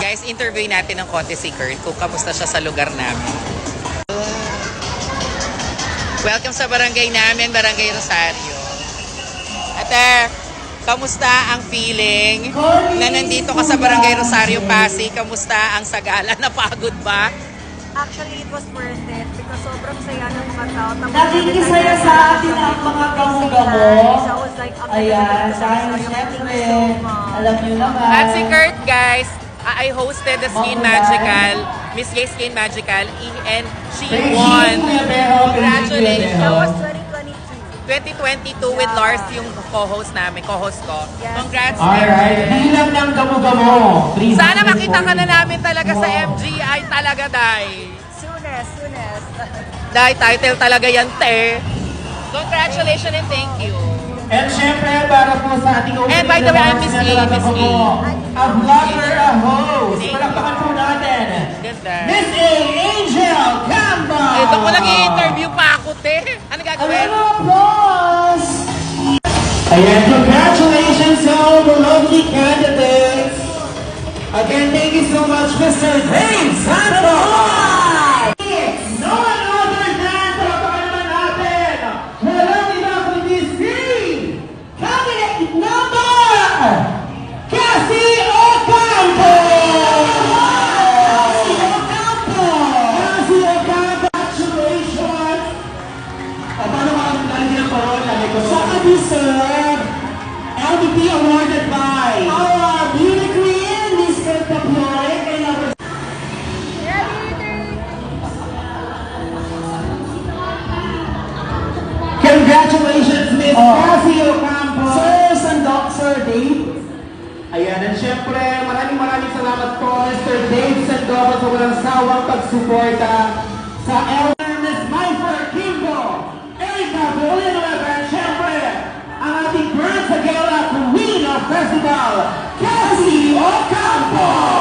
Guys, interview natin ng konti si Kurt kung kamusta siya sa lugar namin. Welcome sa barangay namin, Barangay Rosario. Ate, kamusta ang feeling na nandito ka sa Barangay Rosario, Pasig? Kamusta ang sagala? Napagod ba? Actually, it was worth it because sobrang saya ng mga tao. Nakikisaya sa atin ang mga gamo-gamo. Ayan, dahil syempre, alam nyo naman. At si Kurt, guys, I hosted the Skin Magical, Miss Gay Skin Magical, and she won. Congratulations. That was 2022. 2022 with Lars, yung co-host namin, co-host ko. Congrats. Alright, bilang ng gamo-gamo. Sana makita ka na namin talaga sa MGI talaga, Day. Soonest. Ah, Day, title talaga yan, te. Congratulations and thank you. And syempre, para po sa ating opening. And by the way, I'm Miss Gay, Miss Gay. A vlogger, a host. Palakpakan po natin. Ganda. Miss A. Angel Camba. Ito ko lang i-interview pa ako, te. Ano gagawin? Applause! Ayan, congratulations to all the lovely candidates. Again, thank you so much, Mr. Dave Santos. No one other than, palakpakan naman natin, walang iba kundi si Cabinet Number Cassie Ocampo! Cassie Ocampo! Cassie Ocampo! Congratulations! Paano makakagaling ng corona? Sa ka-deserve, LDP awarded by our beauty queen, Miss Kenta Pioy, and our congratulations, Miss Cassie Ocampo! Sir Dave. Ayan, and syempre, maraming salamat po, Mr. Dave Sandoval, sa walang sawang pagsuporta sa Elder Miss Myfer Kimbo, Erika Villanueva, and syempre, ang ating Burns Agela Queen of Festival, Cassie Ocampo!